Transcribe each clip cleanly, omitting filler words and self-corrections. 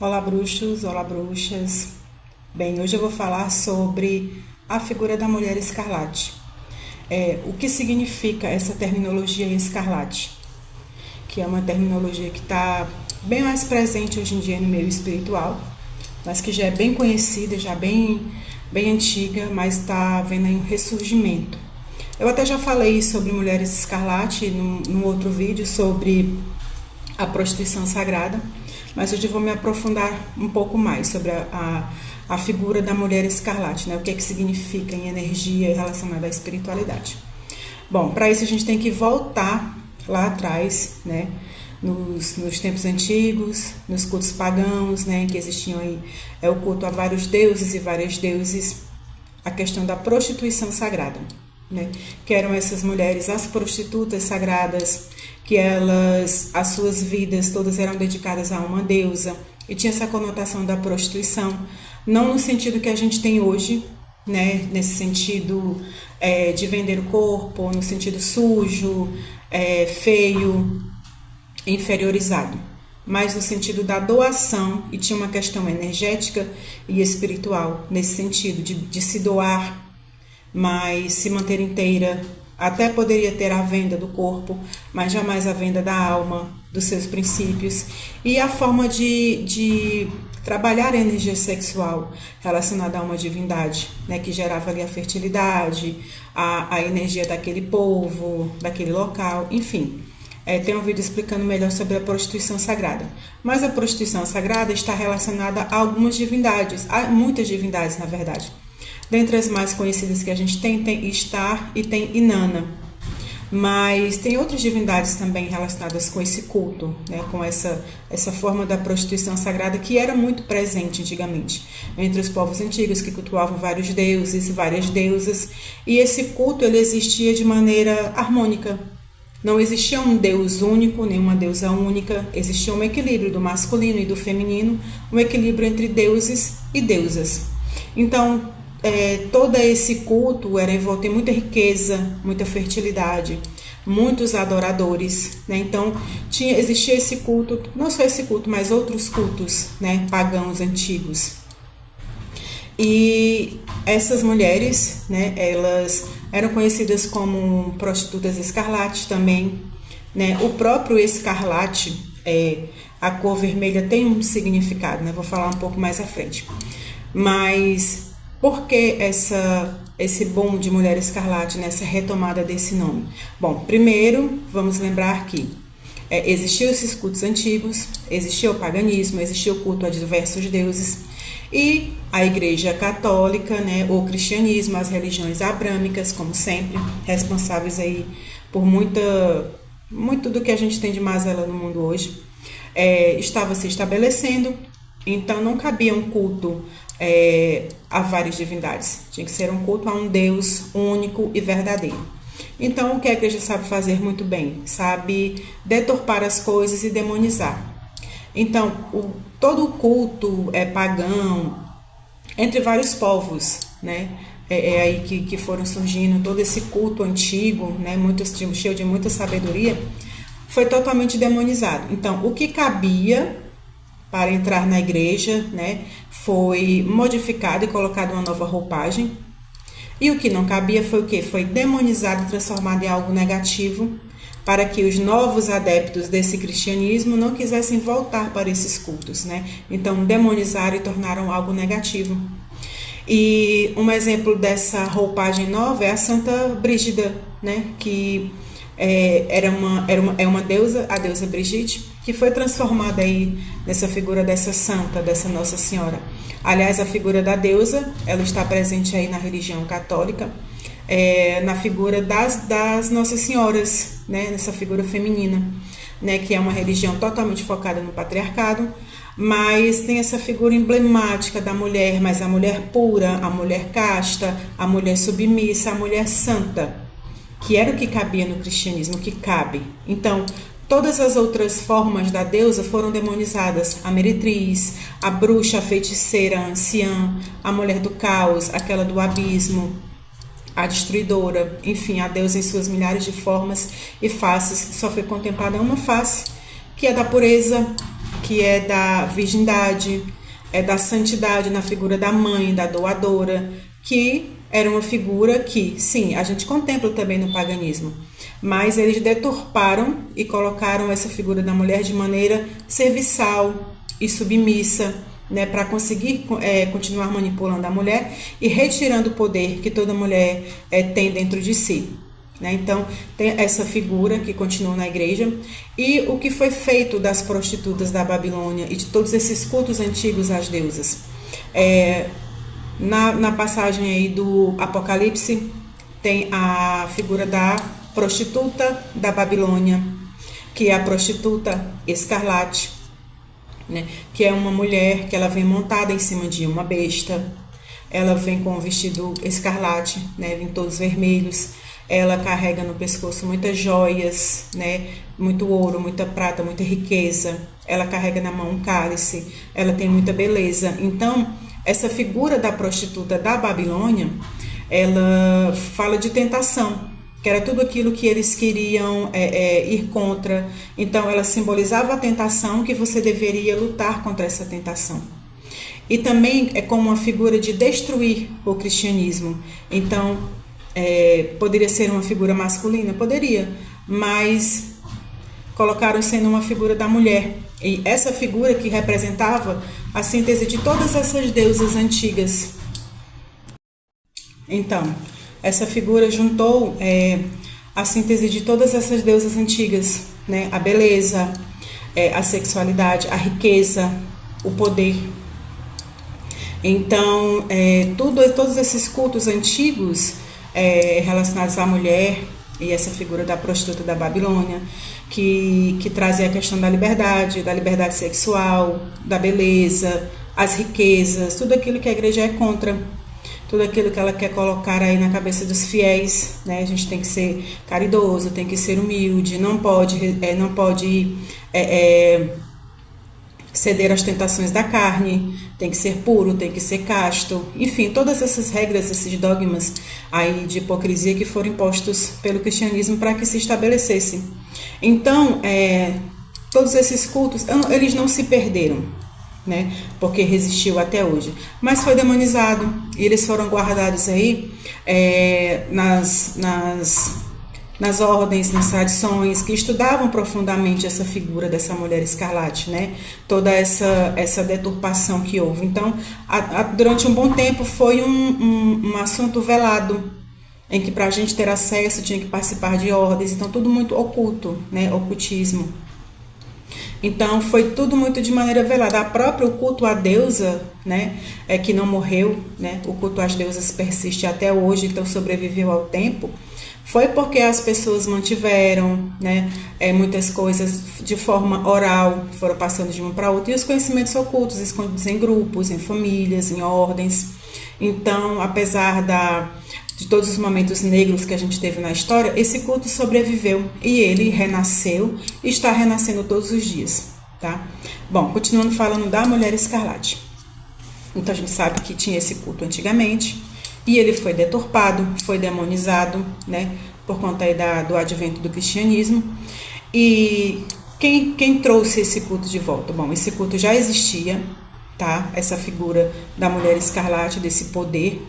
Olá, bruxos, olá, bruxas. Bem, hoje eu vou falar sobre a figura da mulher escarlate. O que significa essa terminologia escarlate? Que é uma terminologia que está bem mais presente hoje em dia no meio espiritual, mas que já é bem conhecida, já bem antiga, mas está havendo aí um ressurgimento. Eu até já falei sobre mulheres escarlate num outro vídeo sobre a prostituição sagrada, mas hoje eu vou me aprofundar um pouco mais sobre a figura da mulher escarlate, né? O que é que significa em energia relacionada à espiritualidade. Bom, para isso a gente tem que voltar lá atrás, né? Nos tempos antigos, nos cultos pagãos, né? Que existiam aí o culto a vários deuses e várias deuses, a questão da prostituição sagrada, né? Que eram essas mulheres, as prostitutas sagradas, que as suas vidas todas eram dedicadas a uma deusa, e tinha essa conotação da prostituição, não no sentido que a gente tem hoje, né? Nesse sentido de vender o corpo, no sentido sujo, feio, inferiorizado, mas no sentido da doação, e tinha uma questão energética e espiritual nesse sentido, de se doar, mas se manter inteira. Até poderia ter a venda do corpo, mas jamais a venda da alma, dos seus princípios. E a forma de trabalhar a energia sexual relacionada a uma divindade, né, que gerava ali a fertilidade, a energia daquele povo, daquele local, enfim. Tem um vídeo explicando melhor sobre a prostituição sagrada. Mas a prostituição sagrada está relacionada a algumas divindades, a muitas divindades, na verdade. Dentre as mais conhecidas que a gente tem Ishtar e tem Inanna. Mas tem outras divindades também relacionadas com esse culto, né? Com essa forma da prostituição sagrada que era muito presente antigamente entre os povos antigos, que cultuavam vários deuses, várias deusas. E esse culto ele existia de maneira harmônica. Não existia um deus único, nem uma deusa única. Existia um equilíbrio do masculino e do feminino, um equilíbrio entre deuses e deusas. Então, todo esse culto era envolto em muita riqueza, muita fertilidade, muitos adoradores, né? Então existia esse culto, não só esse culto, mas outros cultos, né, pagãos antigos. E essas mulheres, né, elas eram conhecidas como prostitutas escarlates também, né? O próprio escarlate, a cor vermelha tem um significado, né? Vou falar um pouco mais à frente. Mas por que esse boom de mulher escarlate, nessa retomada desse nome? Bom, primeiro vamos lembrar que existiam esses cultos antigos, existia o paganismo, existia o culto a diversos deuses, e a Igreja Católica, né, o cristianismo, as religiões abrâmicas, como sempre, responsáveis aí por muito do que a gente tem de mazela no mundo hoje, estava se estabelecendo. Então não cabia um culto a várias divindades, tinha que ser um culto a um Deus único e verdadeiro. Então o que a igreja sabe fazer muito bem? Sabe deturpar as coisas e demonizar. Então todo o culto pagão entre vários povos, né? Aí que foram surgindo, todo esse culto antigo, né? Cheio de muita sabedoria, foi totalmente demonizado. Então o que cabia para entrar na igreja, né, foi modificado e colocado uma nova roupagem. E o que não cabia foi o quê? Foi demonizado e transformado em algo negativo, para que os novos adeptos desse cristianismo não quisessem voltar para esses cultos, né? Então demonizaram e tornaram algo negativo. E um exemplo dessa roupagem nova é a Santa Brígida, né, que é uma deusa, a deusa Brigitte, que foi transformada aí nessa figura dessa santa, dessa Nossa Senhora. Aliás, a figura da deusa, ela está presente aí na religião católica, na figura das Nossas Senhoras, né, nessa figura feminina, né, que é uma religião totalmente focada no patriarcado, mas tem essa figura emblemática da mulher, mas a mulher pura, a mulher casta, a mulher submissa, a mulher santa, que era o que cabia no cristianismo, o que cabe. Então, todas as outras formas da deusa foram demonizadas. A meretriz, a bruxa, a feiticeira, a anciã, a mulher do caos, aquela do abismo, a destruidora, enfim, a deusa em suas milhares de formas e faces. Só foi contemplada uma face, que é da pureza, que é da virgindade, é da santidade na figura da mãe, da doadora, que era uma figura que, sim, a gente contempla também no paganismo, mas eles deturparam e colocaram essa figura da mulher de maneira serviçal e submissa, né, para conseguir continuar manipulando a mulher e retirando o poder que toda mulher tem dentro de si. Né? Então, tem essa figura que continua na igreja. E o que foi feito das prostitutas da Babilônia e de todos esses cultos antigos às deusas? Na passagem aí do Apocalipse, tem a figura da prostituta da Babilônia, que é a prostituta escarlate, né? Que é uma mulher que ela vem montada em cima de uma besta, ela vem com um vestido escarlate, né? Vem todos vermelhos, ela carrega no pescoço muitas joias, né? Muito ouro, muita prata, muita riqueza, ela carrega na mão um cálice, ela tem muita beleza. Então, essa figura da prostituta da Babilônia, ela fala de tentação, que era tudo aquilo que eles queriam ir contra. Então, ela simbolizava a tentação, que você deveria lutar contra essa tentação. E também é como uma figura de destruir o cristianismo. Então, poderia ser uma figura masculina? Poderia, mas colocaram sendo uma figura da mulher. E essa figura que representava a síntese de todas essas deusas antigas. Então, essa figura juntou a síntese de todas essas deusas antigas, né? A beleza, a sexualidade, a riqueza, o poder. Então, todos esses cultos antigos relacionados à mulher e essa figura da prostituta da Babilônia, que trazia a questão da liberdade sexual, da beleza, as riquezas, tudo aquilo que a igreja é contra. Tudo aquilo que ela quer colocar aí na cabeça dos fiéis, né? A gente tem que ser caridoso, tem que ser humilde, não pode ceder às tentações da carne, tem que ser puro, tem que ser casto. Enfim, todas essas regras, esses dogmas aí de hipocrisia que foram impostos pelo cristianismo para que se estabelecesse. Então, todos esses cultos, eles não se perderam, né? Porque resistiu até hoje, mas foi demonizado e eles foram guardados aí nas ordens, nas tradições que estudavam profundamente essa figura dessa mulher escarlate, né? Toda essa deturpação que houve. Então, durante um bom tempo foi um assunto velado, em que para a gente ter acesso tinha que participar de ordens, então tudo muito oculto, né? Ocultismo. Então, foi tudo muito de maneira velada. O próprio culto à deusa, né, que não morreu, né, o culto às deusas persiste até hoje, então sobreviveu ao tempo, foi porque as pessoas mantiveram, né, muitas coisas de forma oral, foram passando de uma para outra, e os conhecimentos ocultos escondidos em grupos, em famílias, em ordens. Então, apesar de todos os momentos negros que a gente teve na história, esse culto sobreviveu e ele renasceu e está renascendo todos os dias, tá? Bom, continuando falando da mulher escarlate. Então a gente sabe que tinha esse culto antigamente e ele foi deturpado, foi demonizado, né? Por conta aí do advento do cristianismo. E quem trouxe esse culto de volta? Bom, esse culto já existia, tá? Essa figura da mulher escarlate, desse poder.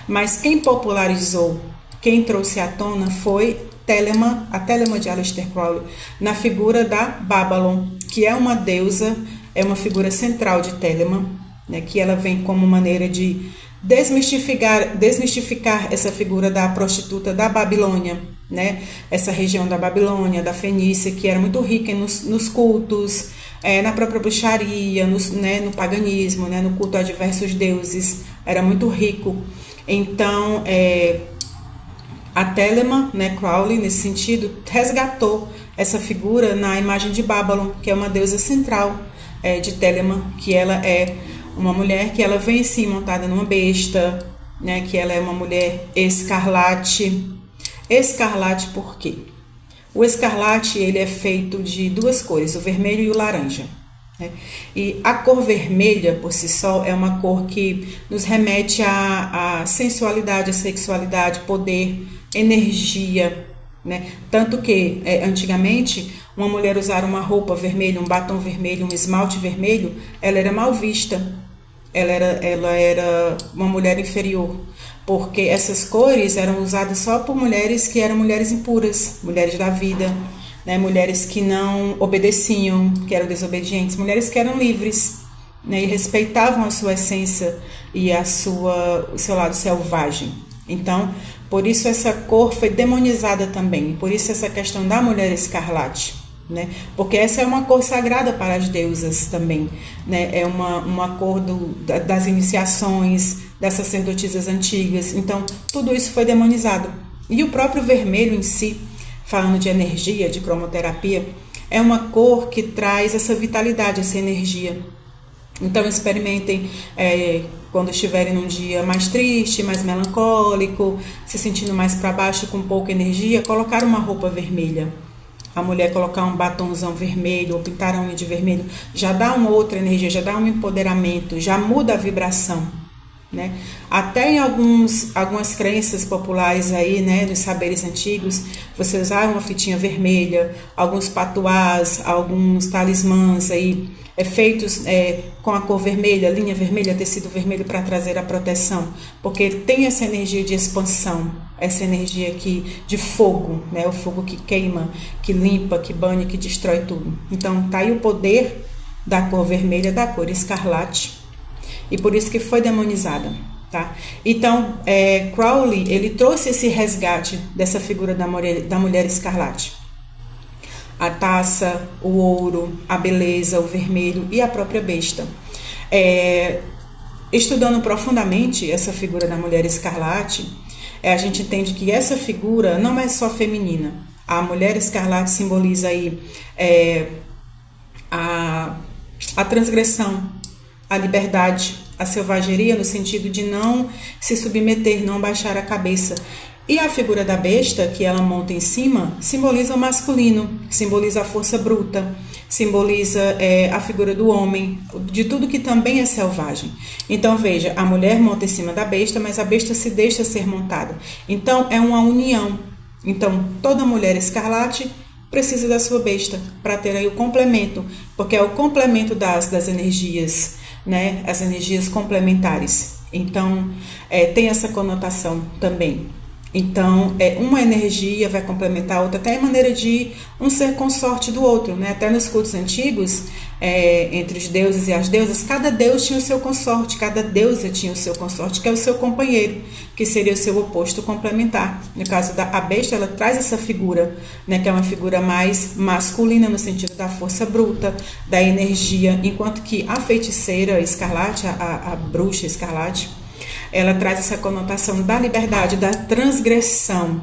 Mas quem popularizou, quem trouxe à tona foi a Telema de Aleister Crowley, na figura da Babylon, que é uma deusa, é uma figura central de Telema, né, que ela vem como maneira de desmistificar essa figura da prostituta da Babilônia, né, essa região da Babilônia, da Fenícia, que era muito rica nos cultos, na própria bruxaria, no paganismo, né, no culto a diversos deuses, era muito rico. Então, a Telema, né, Crowley, nesse sentido, resgatou essa figura na imagem de Babylon, que é uma deusa central de Telema, que ela é uma mulher que ela vem sim montada numa besta, né, que ela é uma mulher escarlate. Escarlate por quê? O escarlate ele é feito de duas cores, o vermelho e o laranja. E a cor vermelha por si só é uma cor que nos remete à sensualidade, à sexualidade, poder, energia, né? Tanto que, antigamente, uma mulher usar uma roupa vermelha, um batom vermelho, um esmalte vermelho, ela era mal vista. Ela era uma mulher inferior, porque essas cores eram usadas só por mulheres que eram mulheres impuras, mulheres da vida, né? Mulheres que não obedeciam, que eram desobedientes, mulheres que eram livres, né? E respeitavam a sua essência e o seu lado selvagem. Então, por isso essa cor foi demonizada também, por isso essa questão da mulher escarlate, né? Porque essa é uma cor sagrada para as deusas também, né? É uma cor das iniciações, das sacerdotisas antigas. Então, tudo isso foi demonizado. E o próprio vermelho em si, falando de energia, de cromoterapia, é uma cor que traz essa vitalidade, essa energia. Então, experimentem quando estiverem num dia mais triste, mais melancólico, se sentindo mais para baixo, com pouca energia, colocar uma roupa vermelha. A mulher colocar um batonzão vermelho ou pintar a unha de vermelho já dá uma outra energia, já dá um empoderamento, já muda a vibração, né? Até em algumas crenças populares aí, né, dos saberes antigos, você usar uma fitinha vermelha, alguns patuás, alguns talismãs aí, feitos com a cor vermelha, linha vermelha, tecido vermelho para trazer a proteção, porque tem essa energia de expansão, essa energia de fogo, né? O fogo que queima, que limpa, que banha, que destrói tudo. Então tá aí o poder da cor vermelha, da cor escarlate, e por isso que foi demonizada, tá? Então Crowley, ele trouxe esse resgate dessa figura da mulher escarlate. A taça, o ouro, a beleza, o vermelho e a própria besta. Estudando profundamente essa figura da mulher escarlate, a gente entende que essa figura não é só feminina. A mulher escarlate simboliza aí a transgressão, a liberdade, a selvageria, no sentido de não se submeter, não baixar a cabeça. E a figura da besta, que ela monta em cima, simboliza o masculino, simboliza a força bruta, simboliza a figura do homem, de tudo que também é selvagem. Então veja, a mulher monta em cima da besta, mas a besta se deixa ser montada. Então é uma união. Então toda mulher escarlate precisa da sua besta para ter aí o complemento, porque é o complemento das energias, né? As energias complementares. Então tem essa conotação também. Então, uma energia vai complementar a outra, até a maneira de um ser consorte do outro, né? Até nos cultos antigos, entre os deuses e as deusas, cada deus tinha o seu consorte, cada deusa tinha o seu consorte, que é o seu companheiro, que seria o seu oposto complementar. No caso da besta, ela traz essa figura, né? Que é uma figura mais masculina, no sentido da força bruta, da energia, enquanto que a feiticeira escarlate, a bruxa escarlate, ela traz essa conotação da liberdade, da transgressão,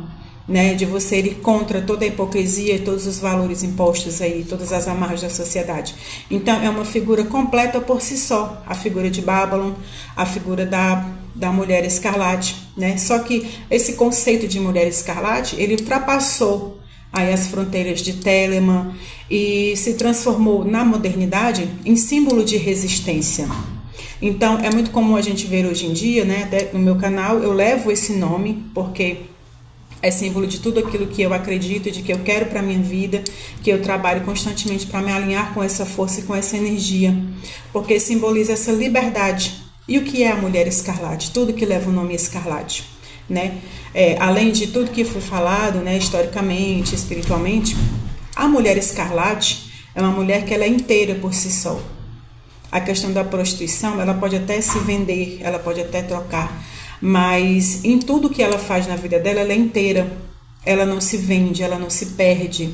né, de você ir contra toda a hipocrisia e todos os valores impostos aí, todas as amarras da sociedade. Então é uma figura completa por si só, a figura de Babylon, a figura da mulher escarlate, né? Só que esse conceito de mulher escarlate, ele ultrapassou aí as fronteiras de Telemann e se transformou na modernidade em símbolo de resistência. Então, é muito comum a gente ver hoje em dia, né? Até no meu canal eu levo esse nome porque é símbolo de tudo aquilo que eu acredito, de que eu quero para a minha vida, que eu trabalho constantemente para me alinhar com essa força e com essa energia, porque simboliza essa liberdade. E o que é a mulher escarlate? Tudo que leva o nome escarlate, né? Além de tudo que foi falado, né, historicamente, espiritualmente, a mulher escarlate é uma mulher que ela é inteira por si só. A questão da prostituição, ela pode até se vender, ela pode até trocar, mas em tudo que ela faz na vida dela, ela é inteira. Ela não se vende, ela não se perde,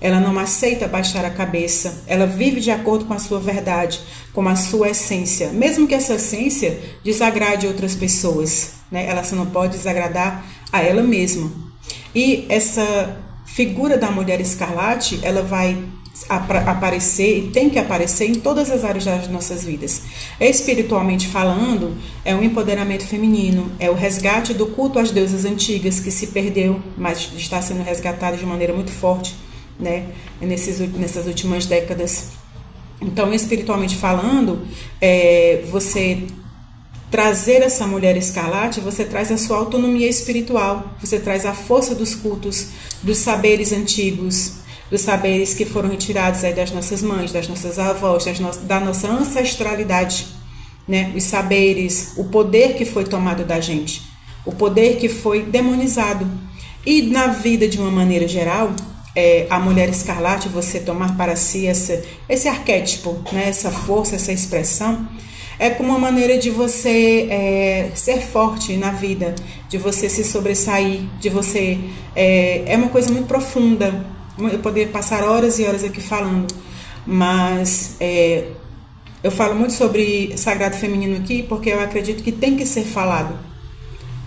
ela não aceita baixar a cabeça, ela vive de acordo com a sua verdade, com a sua essência, mesmo que essa essência desagrade outras pessoas, né? Ela só não pode desagradar a ela mesma. E essa figura da mulher escarlate, ela vai aparecer e tem que aparecer em todas as áreas das nossas vidas. Espiritualmente falando, é um empoderamento feminino, é o resgate do culto às deusas antigas que se perdeu, mas está sendo resgatado de maneira muito forte, né, nessas últimas décadas. Então, espiritualmente falando, você trazer essa mulher escarlate, você traz a sua autonomia espiritual, você traz a força dos cultos, dos saberes antigos, dos saberes que foram retirados aí das nossas mães, das nossas avós, da nossa ancestralidade, né? Os saberes, o poder que foi tomado da gente, o poder que foi demonizado. E na vida de uma maneira geral, a mulher escarlate, você tomar para si esse arquétipo, né? Essa força, essa expressão, é como uma maneira de você ser forte na vida, de você se sobressair, de você... É uma coisa muito profunda. Eu poderia passar horas e horas aqui falando, mas eu falo muito sobre sagrado feminino aqui porque eu acredito que tem que ser falado.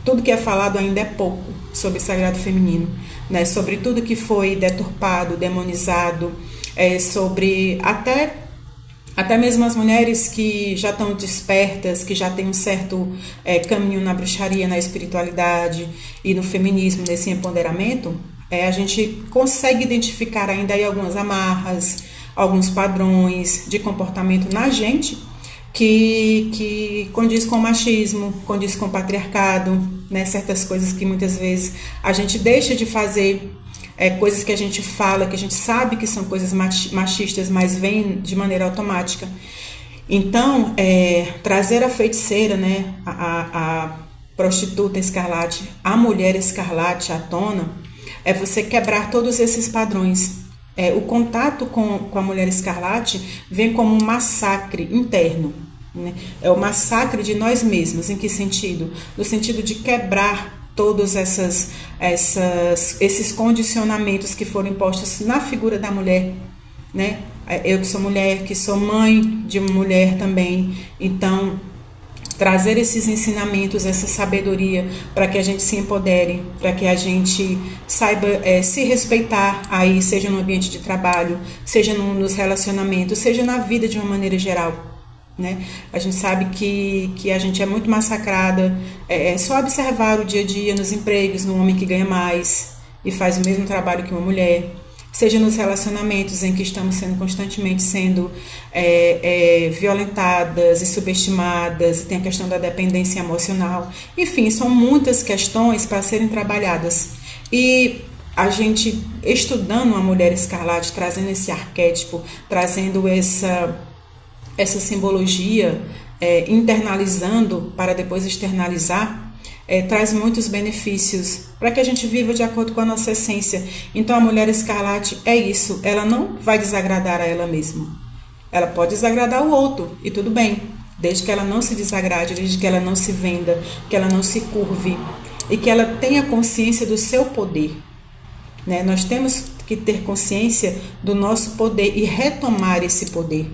Tudo que é falado ainda é pouco sobre sagrado feminino, né? Sobre tudo que foi deturpado, demonizado, sobre até mesmo as mulheres que já estão despertas, que já têm um certo caminho na bruxaria, na espiritualidade e no feminismo, nesse empoderamento, a gente consegue identificar ainda aí algumas amarras, alguns padrões de comportamento na gente que condiz com o machismo, condiz com o patriarcado, né? Certas coisas que muitas vezes a gente deixa de fazer, coisas que a gente fala, que a gente sabe que são coisas machistas, mas vêm de maneira automática. Então, trazer a feiticeira, né? A prostituta escarlate, a mulher escarlate à tona, é você quebrar todos esses padrões. O contato com a mulher escarlate vem como um massacre interno, né? É o massacre de nós mesmos. Em que sentido? No sentido de quebrar todos esses condicionamentos que foram impostos na figura da mulher, né? Eu que sou mulher, que sou mãe de uma mulher também, então trazer esses ensinamentos, essa sabedoria, para que a gente se empodere, para que a gente saiba se respeitar aí, seja no ambiente de trabalho, seja nos relacionamentos, seja na vida de uma maneira geral, né? A gente sabe que a gente é muito massacrada, é só observar o dia a dia nos empregos, no homem que ganha mais e faz o mesmo trabalho que uma mulher, seja nos relacionamentos em que estamos sendo constantemente violentadas e subestimadas, e tem a questão da dependência emocional. Enfim, são muitas questões para serem trabalhadas. E a gente, estudando a mulher escarlate, trazendo esse arquétipo, trazendo essa simbologia, internalizando para depois externalizar, traz muitos benefícios para que a gente viva de acordo com a nossa essência. Então a mulher escarlate é isso, ela não vai desagradar a ela mesma. Ela pode desagradar o outro, e tudo bem, desde que ela não se desagrade, desde que ela não se venda, que ela não se curve, e que ela tenha consciência do seu poder, né? Nós temos que ter consciência do nosso poder e retomar esse poder,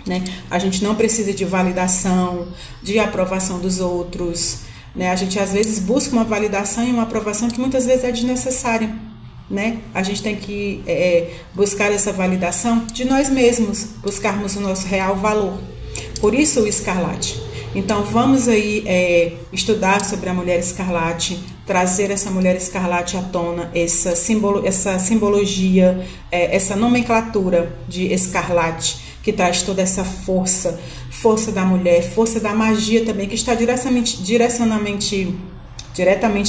né? A gente não precisa de validação, de aprovação dos outros, né? A gente às vezes busca uma validação e uma aprovação que muitas vezes é desnecessária, né? A gente tem que buscar essa validação de nós mesmos, buscarmos o nosso real valor. Por isso o escarlate. Então vamos aí estudar sobre a mulher escarlate, trazer essa mulher escarlate à tona, essa simbologia, essa nomenclatura de escarlate, que traz toda essa força da mulher, força da magia também, que está diretamente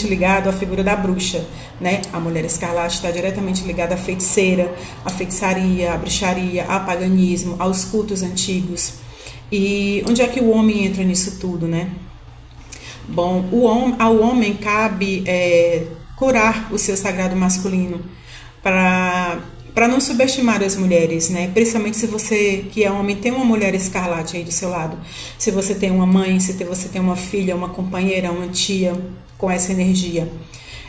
ligado à figura da bruxa, né? A mulher escarlate está diretamente ligada à feiticeira, à feitiçaria, à bruxaria, ao paganismo, aos cultos antigos. E onde é que o homem entra nisso tudo, né? Bom, ao homem cabe curar o seu sagrado masculino para não subestimar as mulheres, né? Principalmente se você, que é homem, tem uma mulher escarlate aí do seu lado. Se você tem uma mãe, se você tem uma filha, uma companheira, uma tia com essa energia.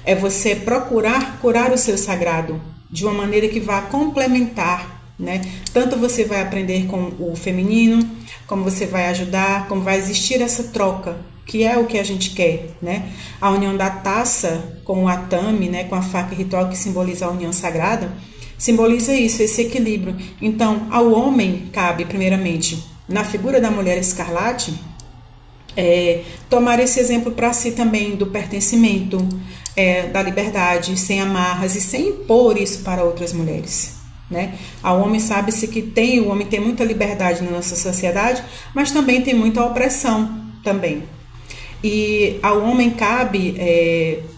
É você procurar curar o seu sagrado de uma maneira que vá complementar, né? Tanto você vai aprender com o feminino, como você vai ajudar, como vai existir essa troca, que é o que a gente quer, né? A união da taça com o atame, né? Com a faca ritual, que simboliza a união sagrada, simboliza isso, esse equilíbrio. Então, ao homem cabe, primeiramente, na figura da mulher escarlate, tomar esse exemplo para si também do pertencimento, da liberdade, sem amarras e sem impor isso para outras mulheres, né? Ao homem sabe-se que o homem tem muita liberdade na nossa sociedade, mas também tem muita opressão, também. E ao homem cabe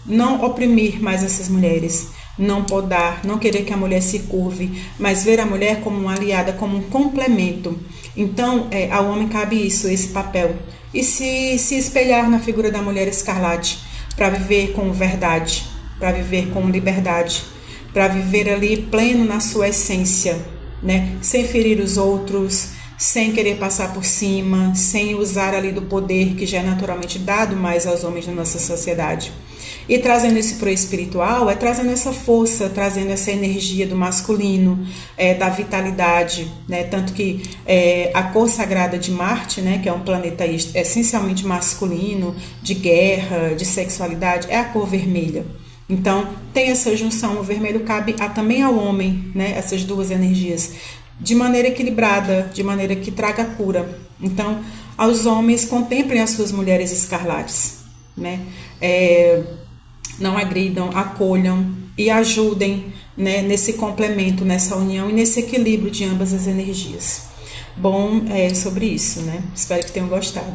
não oprimir mais essas mulheres, não podar, não querer que a mulher se curve, mas ver a mulher como uma aliada, como um complemento. Então, ao homem cabe isso, esse papel. E se espelhar na figura da mulher escarlate, para viver com verdade, para viver com liberdade, para viver ali pleno na sua essência, né? Sem ferir os outros, sem querer passar por cima, sem usar ali do poder que já é naturalmente dado mais aos homens da nossa sociedade. E trazendo isso para o espiritual, trazendo essa força, trazendo essa energia do masculino, da vitalidade, né? Tanto que a cor sagrada de Marte, né, que é um planeta essencialmente masculino, de guerra, de sexualidade, é a cor vermelha. Então, tem essa junção, o vermelho cabe também ao homem, né, essas duas energias, de maneira equilibrada, de maneira que traga cura. Então, aos homens, contemplem as suas mulheres escarlates, né? Não agridam, acolham e ajudem, né, nesse complemento, nessa união e nesse equilíbrio de ambas as energias. Bom, é sobre isso, né? Espero que tenham gostado.